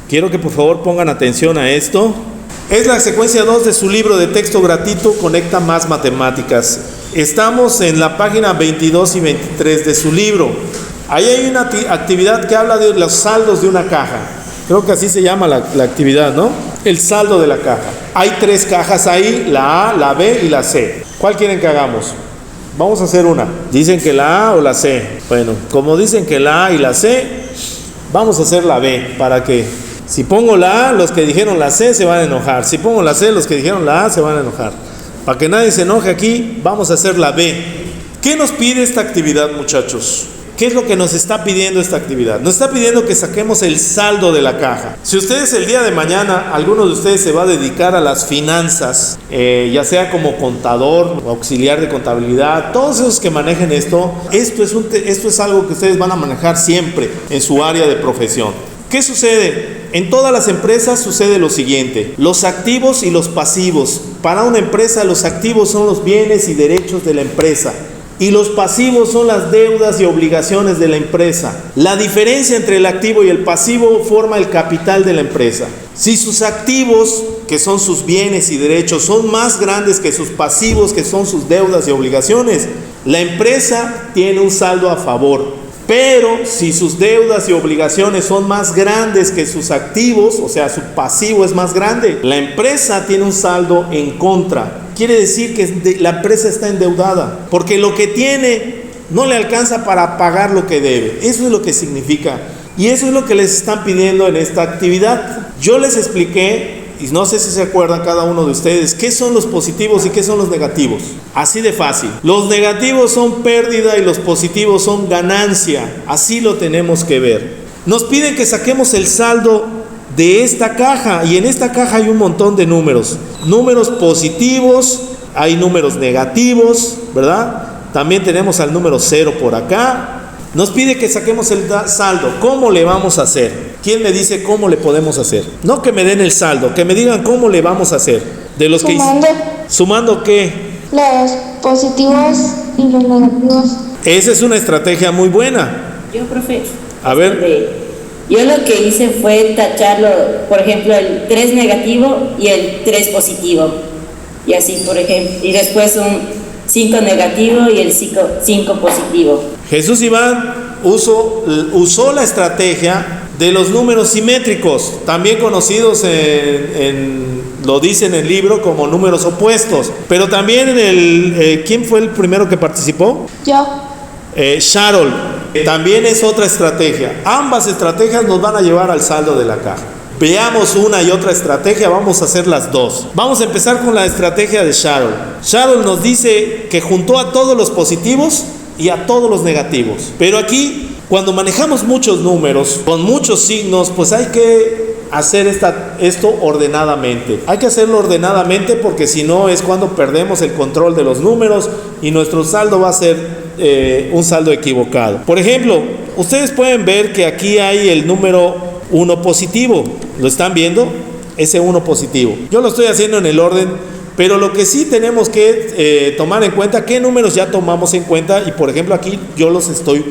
Quiero que por favor pongan atención a esto. Es la secuencia 2 de su libro de texto gratuito, Conecta Más Matemáticas. Estamos en la página 22 y 23 de su libro. Ahí hay una actividad que habla de los saldos de una caja. Creo que así se llama la actividad, ¿no? El saldo de la caja. Hay 3 cajas ahí, la A, la B y la C. ¿Cuál quieren que hagamos? Vamos a hacer una. Dicen que la A o la C. Bueno, como dicen que la A y la C, vamos a hacer la B. ¿Para qué? Si pongo la A, los que dijeron la C se van a enojar. Si pongo la C, los que dijeron la A se van a enojar. Para que nadie se enoje aquí, vamos a hacer la B. ¿Qué nos pide esta actividad, muchachos? ¿Qué es lo que nos está pidiendo esta actividad? Nos está pidiendo que saquemos el saldo de la caja. Si ustedes el día de mañana, alguno de ustedes se va a dedicar a las finanzas, ya sea como contador, auxiliar de contabilidad, todos esos que manejen esto es algo que ustedes van a manejar siempre en su área de profesión. ¿Qué sucede? En todas las empresas sucede lo siguiente: los activos y los pasivos. Para una empresa, los activos son los bienes y derechos de la empresa, y los pasivos son las deudas y obligaciones de la empresa. La diferencia entre el activo y el pasivo forma el capital de la empresa. Si sus activos, que son sus bienes y derechos, son más grandes que sus pasivos, que son sus deudas y obligaciones, la empresa tiene un saldo a favor. Pero si sus deudas y obligaciones son más grandes que sus activos, o sea, su pasivo es más grande, la empresa tiene un saldo en contra. Quiere decir que la empresa está endeudada, porque lo que tiene no le alcanza para pagar lo que debe. Eso es lo que significa. Y eso es lo que les están pidiendo en esta actividad. Yo les expliqué, y no sé si se acuerdan cada uno de ustedes, qué son los positivos y qué son los negativos. Así de fácil. Los negativos son pérdida y los positivos son ganancia. Así lo tenemos que ver. Nos piden que saquemos el saldo de esta caja, y en esta caja hay un montón de números. Números positivos, hay números negativos, ¿verdad? También tenemos al número 0 por acá. Nos pide que saquemos el saldo. ¿Cómo le vamos a hacer? ¿Quién me dice cómo le podemos hacer? No que me den el saldo, que me digan cómo le vamos a hacer. De los Sumando. ¿Sumando qué? Los positivos y los negativos. Esa es una estrategia muy buena. Yo, profe. A ver. Yo lo que hice fue tacharlo, por ejemplo, el 3 negativo y el 3 positivo. Y así, por ejemplo. Y después un 5 negativo y el 5 positivo. Jesús Iván usó la estrategia de los números simétricos, también conocidos lo dice en el libro como números opuestos. Pero también ¿quién fue el primero que participó? Yo. Sharol. También es otra estrategia. Ambas estrategias nos van a llevar al saldo de la caja. Veamos una y otra estrategia, vamos a hacer las dos. Vamos a empezar con la estrategia de Sharol. Sharol nos dice que juntó a todos los positivos y a todos los negativos. Pero aquí, cuando manejamos muchos números, con muchos signos, pues hay que hacer esto ordenadamente. Hay que hacerlo ordenadamente, porque si no es cuando perdemos el control de los números y nuestro saldo va a ser un saldo equivocado. Por ejemplo, ustedes pueden ver que aquí hay el número 1 positivo. ¿Lo están viendo? Ese 1 positivo. Yo lo estoy haciendo en el orden, pero lo que sí tenemos que tomar en cuenta, qué números ya tomamos en cuenta. Y por ejemplo aquí yo los estoy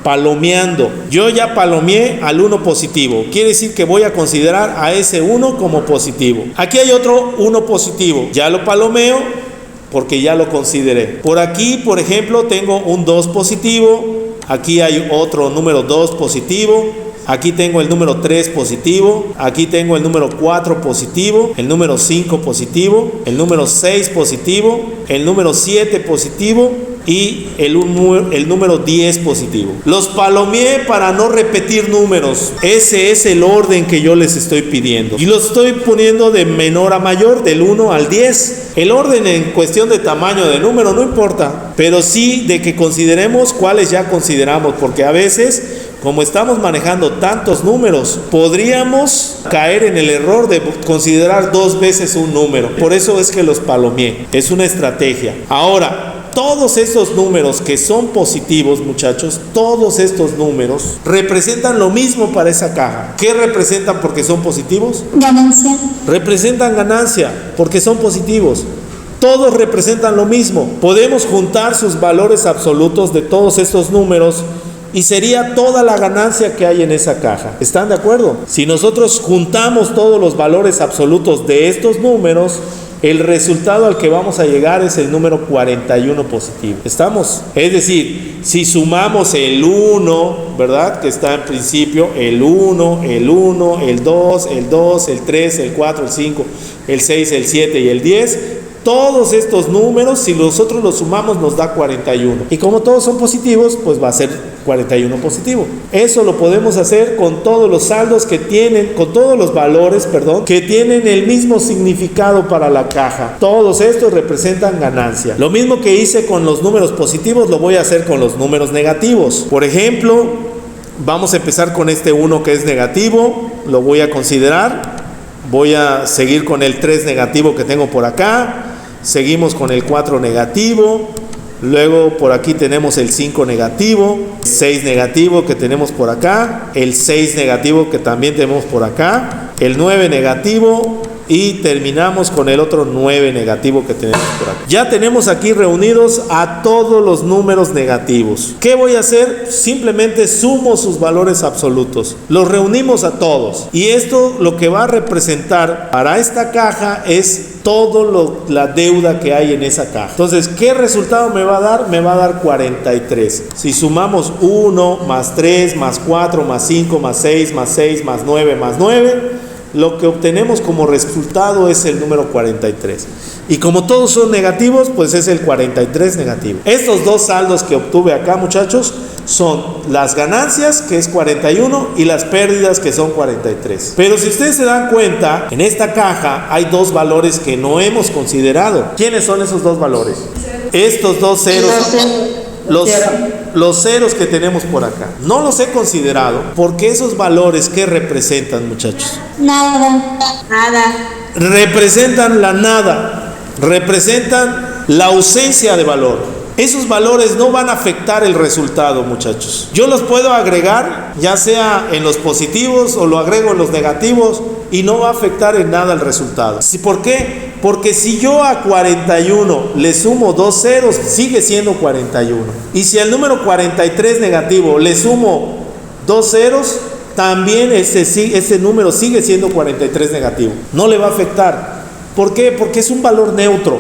palomeando. Yo ya palomeé al 1 positivo. Quiere decir que voy a considerar a ese 1 como positivo. Aquí hay otro 1 positivo. Ya lo palomeo porque ya lo consideré. Por aquí, por ejemplo, tengo un 2 positivo. Aquí hay otro número 2 positivo. Aquí tengo el número 3 positivo. Aquí tengo el número 4 positivo. El número 5 positivo. El número 6 positivo. El número 7 positivo. Y el número 10 positivo. Los palomeé para no repetir números. Ese es el orden que yo les estoy pidiendo. Y los estoy poniendo de menor a mayor, del 1 al 10. El orden en cuestión de tamaño de número no importa, pero sí de que consideremos cuáles ya consideramos, porque a veces, como estamos manejando tantos números, podríamos caer en el error de considerar 2 veces un número. Por eso es que los palomeé. Es una estrategia. Ahora, todos estos números que son positivos, muchachos, todos estos números representan lo mismo para esa caja. ¿Qué representan porque son positivos? Ganancia. Representan ganancia porque son positivos. Todos representan lo mismo. Podemos juntar sus valores absolutos de todos estos números y sería toda la ganancia que hay en esa caja. ¿Están de acuerdo? Si nosotros juntamos todos los valores absolutos de estos números, el resultado al que vamos a llegar es el número 41 positivo. ¿Estamos? Es decir, si sumamos el 1, ¿verdad? Que está en principio, el 1, el 1, el 2, el 2, el 3, el 4, el 5, el 6, el 7 y el 10, todos estos números, si nosotros los sumamos, nos da 41. Y como todos son positivos, pues va a ser 41 positivo. Eso lo podemos hacer con todos los saldos que tienen, con todos los valores, que tienen el mismo significado para la caja. Todos estos representan ganancia. Lo mismo que hice con los números positivos, lo voy a hacer con los números negativos. Por ejemplo, vamos a empezar con este 1 que es negativo, lo voy a considerar. Voy a seguir con el 3 negativo que tengo por acá. Seguimos con el 4 negativo. Luego por aquí tenemos el 5 negativo, 6 negativo que tenemos por acá, el 6 negativo que también tenemos por acá, el 9 negativo y terminamos con el otro 9 negativo que tenemos por acá. Ya tenemos aquí reunidos a todos los números negativos. ¿Qué voy a hacer? Simplemente sumo sus valores absolutos. Los reunimos a todos. Y esto lo que va a representar para esta caja es la deuda que hay en esa caja. Entonces, ¿qué resultado me va a dar? Me va a dar 43. Si sumamos 1 más 3 más 4 más 5 más 6 más 6 más 9 más 9, lo que obtenemos como resultado es el número 43. Y como todos son negativos, pues es el 43 negativo. Estos dos saldos que obtuve acá, muchachos, son las ganancias, que es 41, y las pérdidas, que son 43. Pero si ustedes se dan cuenta, en esta caja hay dos valores que no hemos considerado. ¿Quiénes son esos dos valores? Estos dos ceros. Los ceros que tenemos por acá. No los he considerado porque esos valores, ¿qué representan, muchachos? Nada. Representan la nada. Representan la ausencia de valor. Esos valores no van a afectar el resultado, muchachos. Yo los puedo agregar, ya sea en los positivos o lo agrego en los negativos, y no va a afectar en nada el resultado. ¿Por qué? Porque si yo a 41 le sumo dos ceros, sigue siendo 41. Y si al número 43 negativo le sumo dos ceros, también ese número sigue siendo 43 negativo. No le va a afectar. ¿Por qué? Porque es un valor neutro.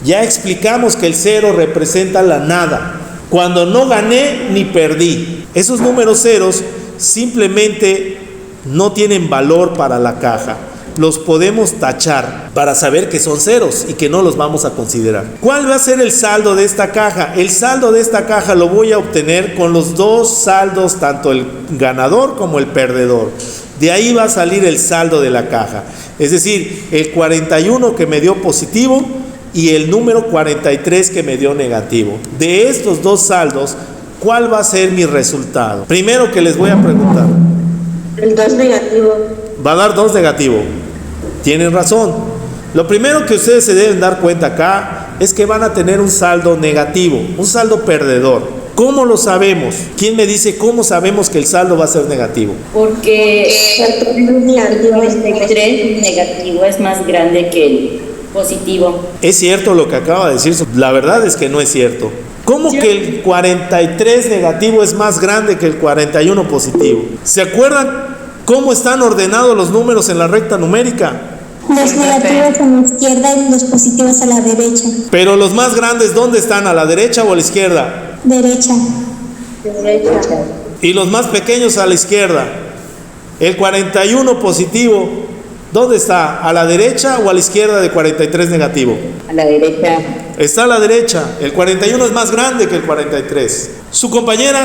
Ya explicamos que el cero representa la nada. Cuando no gané ni perdí. Esos números ceros simplemente no tienen valor para la caja. Los podemos tachar para saber que son ceros y que no los vamos a considerar. ¿Cuál va a ser el saldo de esta caja? El saldo de esta caja lo voy a obtener con los dos saldos, tanto el ganador como el perdedor. De ahí va a salir el saldo de la caja. Es decir, el 41 que me dio positivo y el número 43 que me dio negativo. De estos dos saldos, ¿cuál va a ser mi resultado? Primero que les voy a preguntar. El 2 negativo. Va a dar 2 negativo. Tienen razón. Lo primero que ustedes se deben dar cuenta acá es que van a tener un saldo negativo, un saldo perdedor. ¿Cómo lo sabemos? ¿Quién me dice cómo sabemos que el saldo va a ser negativo? Porque el negativo es más grande que el positivo. Es cierto lo que acaba de decir. La verdad es que no es cierto. ¿Cómo que el 43 negativo es más grande que el 41 positivo? ¿Se acuerdan cómo están ordenados los números en la recta numérica? Los negativos a la izquierda y los positivos a la derecha. Pero los más grandes, ¿dónde están? ¿A la derecha o a la izquierda? Derecha. Y los más pequeños a la izquierda. El 41 positivo, ¿dónde está? ¿A la derecha o a la izquierda de 43 negativo? A la derecha. Está a la derecha. El 41 es más grande que el 43. Su compañero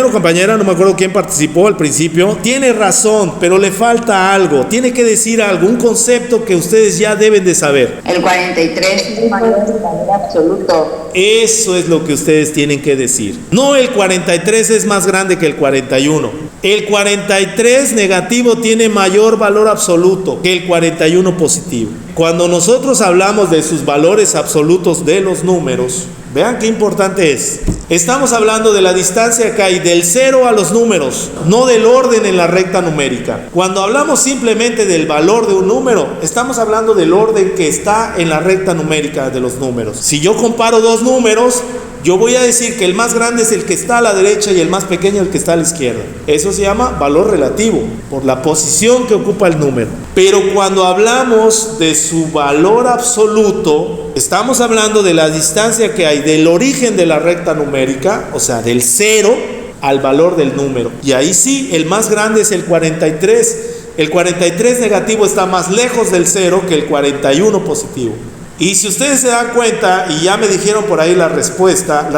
o compañera, no me acuerdo quién participó al principio, tiene razón, pero le falta algo. Tiene que decir algo, un concepto que ustedes ya deben de saber. El 43 es mayor que el valor absoluto. Eso es lo que ustedes tienen que decir. No, el 43 es más grande que el 41. El 43 negativo tiene mayor valor absoluto que el 41 positivo. Cuando nosotros hablamos de sus valores absolutos de los números, vean qué importante es. Estamos hablando de la distancia que hay del cero a los números, no del orden en la recta numérica. Cuando hablamos simplemente del valor de un número, estamos hablando del orden que está en la recta numérica de los números. Si yo comparo dos números, yo voy a decir que el más grande es el que está a la derecha y el más pequeño el que está a la izquierda. Eso se llama valor relativo, por la posición que ocupa el número. Pero cuando hablamos de su valor absoluto, estamos hablando de la distancia que hay del origen de la recta numérica, o sea, del 0 al valor del número. Y ahí sí, el más grande es el 43. El 43 negativo está más lejos del 0 que el 41 positivo. Y si ustedes se dan cuenta, y ya me dijeron por ahí la respuesta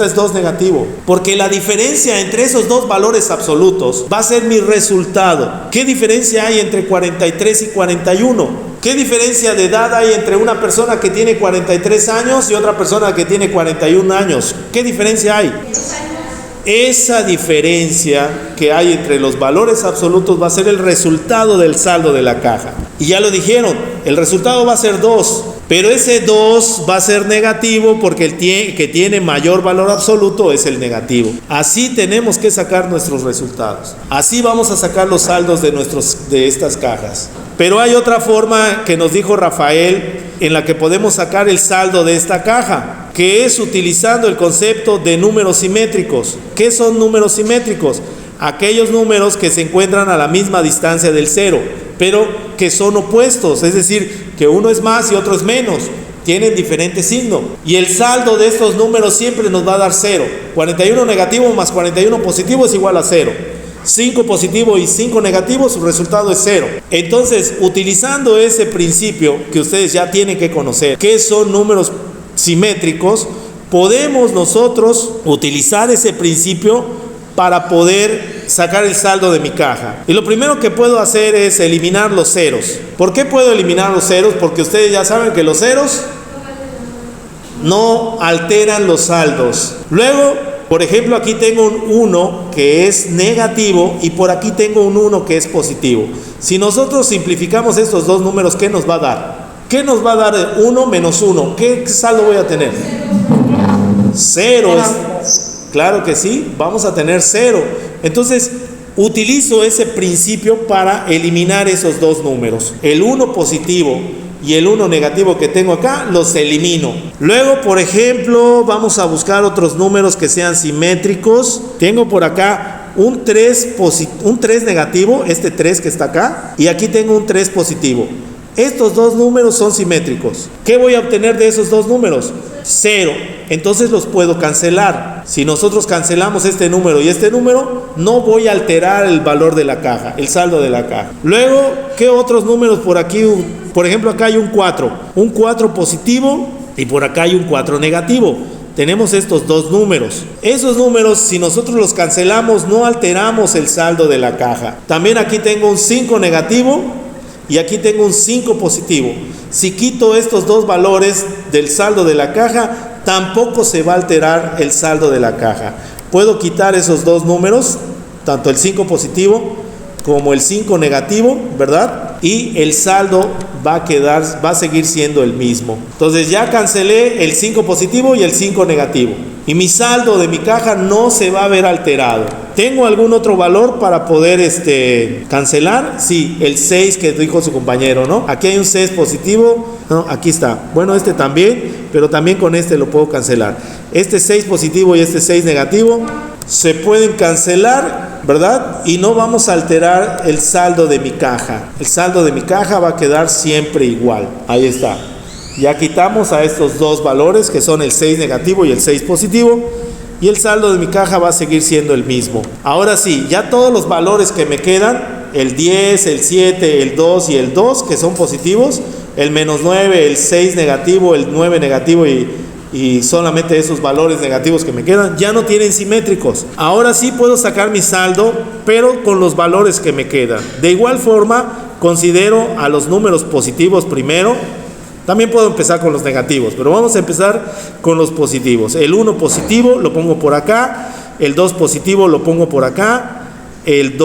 es 2 negativo, porque la diferencia entre esos dos valores absolutos va a ser mi resultado. ¿Qué diferencia hay entre 43 y 41? ¿Qué diferencia de edad hay entre una persona que tiene 43 años y otra persona que tiene 41 años? ¿Qué diferencia hay? Esa diferencia que hay entre los valores absolutos va a ser el resultado del saldo de la caja. Y ya lo dijeron, el resultado va a ser 2. Pero ese 2 va a ser negativo porque el que tiene mayor valor absoluto es el negativo. Así tenemos que sacar nuestros resultados. Así vamos a sacar los saldos de estas cajas. Pero hay otra forma que nos dijo Rafael en la que podemos sacar el saldo de esta caja, que es utilizando el concepto de números simétricos. ¿Qué son números simétricos? Aquellos números que se encuentran a la misma distancia del 0, pero que son opuestos, es decir, que uno es más y otro es menos, tienen diferente signo. Y el saldo de estos números siempre nos va a dar 0. 41 negativo más 41 positivo es igual a 0. 5 positivo y 5 negativo, su resultado es 0. Entonces, utilizando ese principio que ustedes ya tienen que conocer, que son números simétricos, podemos nosotros utilizar ese principio para poder sacar el saldo de mi caja. Y lo primero que puedo hacer es eliminar los ceros. ¿Por qué puedo eliminar los ceros? Porque ustedes ya saben que los ceros no alteran los saldos. Luego, por ejemplo, aquí tengo un 1 que es negativo y por aquí tengo un 1 que es positivo. Si nosotros simplificamos estos dos números, ¿qué nos va a dar? ¿Qué nos va a dar 1 menos 1? ¿Qué saldo voy a tener? 0. Claro que sí, vamos a tener 0. Entonces, utilizo ese principio para eliminar esos dos números. El 1 positivo y el 1 negativo que tengo acá, los elimino. Luego, por ejemplo, vamos a buscar otros números que sean simétricos. Tengo por acá un 3 negativo, este 3 que está acá, y aquí tengo un 3 positivo. Estos dos números son simétricos. ¿Qué voy a obtener de esos dos números? 0. Entonces los puedo cancelar. Si nosotros cancelamos este número y este número, no voy a alterar el valor de la caja, el saldo de la caja. Luego, ¿qué otros números por aquí? Por ejemplo, acá hay un 4. Un 4 positivo y por acá hay un 4 negativo. Tenemos estos dos números. Esos números, si nosotros los cancelamos, no alteramos el saldo de la caja. También aquí tengo un 5 negativo y aquí tengo un 5 positivo. Si quito estos dos valores del saldo de la caja, tampoco se va a alterar el saldo de la caja. Puedo quitar esos dos números, tanto el 5 positivo como el 5 negativo, ¿verdad? Y el saldo va a seguir siendo el mismo. Entonces ya cancelé el 5 positivo y el 5 negativo. Y mi saldo de mi caja no se va a ver alterado. ¿Tengo algún otro valor para poder cancelar? Sí, el 6 que dijo su compañero, ¿no? Aquí hay un 6 positivo, no, aquí está. Bueno, este también, pero también con este lo puedo cancelar. Este 6 positivo y este 6 negativo se pueden cancelar, ¿verdad? Y no vamos a alterar el saldo de mi caja. El saldo de mi caja va a quedar siempre igual. Ahí está. Ya quitamos a estos dos valores que son el 6 negativo y el 6 positivo, y el saldo de mi caja va a seguir siendo el mismo. Ahora sí, ya todos los valores que me quedan, el 10, el 7, el 2 y el 2 que son positivos, el menos 9, el 6 negativo, el 9 negativo y solamente esos valores negativos que me quedan ya no tienen simétricos. Ahora sí puedo sacar mi saldo, pero con los valores que me quedan. De igual forma, considero a los números positivos primero. También puedo empezar con los negativos, pero vamos a empezar con los positivos. El 1 positivo lo pongo por acá, el 2 positivo lo pongo por acá, el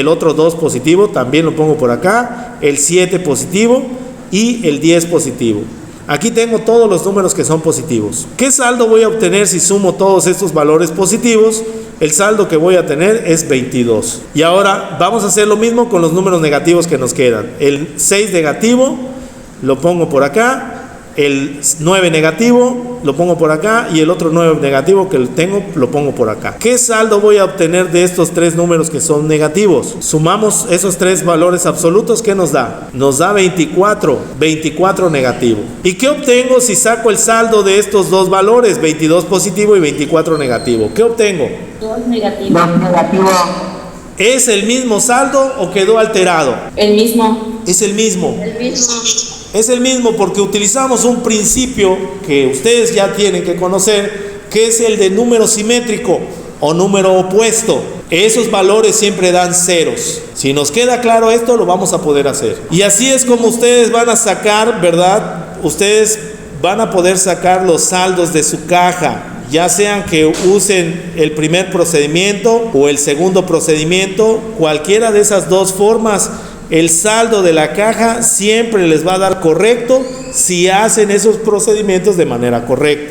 otro 2 positivo también lo pongo por acá, el 7 positivo y el 10 positivo. Aquí tengo todos los números que son positivos. ¿Qué saldo voy a obtener si sumo todos estos valores positivos? El saldo que voy a tener es 22. Y ahora vamos a hacer lo mismo con los números negativos que nos quedan. El 6 negativo lo pongo por acá, el 9 negativo lo pongo por acá y el otro 9 negativo que tengo lo pongo por acá. ¿Qué saldo voy a obtener de estos tres números que son negativos? Sumamos esos tres valores absolutos, ¿qué nos da? Nos da 24, 24 negativo. ¿Y qué obtengo si saco el saldo de estos dos valores, 22 positivo y 24 negativo? ¿Qué obtengo? 2 negativo. ¿Es el mismo saldo o quedó alterado? El mismo. Es el mismo. El mismo. Es el mismo porque utilizamos un principio que ustedes ya tienen que conocer, que es el de número simétrico o número opuesto. Esos valores siempre dan ceros. Si nos queda claro esto, lo vamos a poder hacer. Y así es como ustedes van a sacar, ¿verdad? Ustedes van a poder sacar los saldos de su caja, ya sean que usen el primer procedimiento o el segundo procedimiento, cualquiera de esas dos formas. El saldo de la caja siempre les va a dar correcto si hacen esos procedimientos de manera correcta.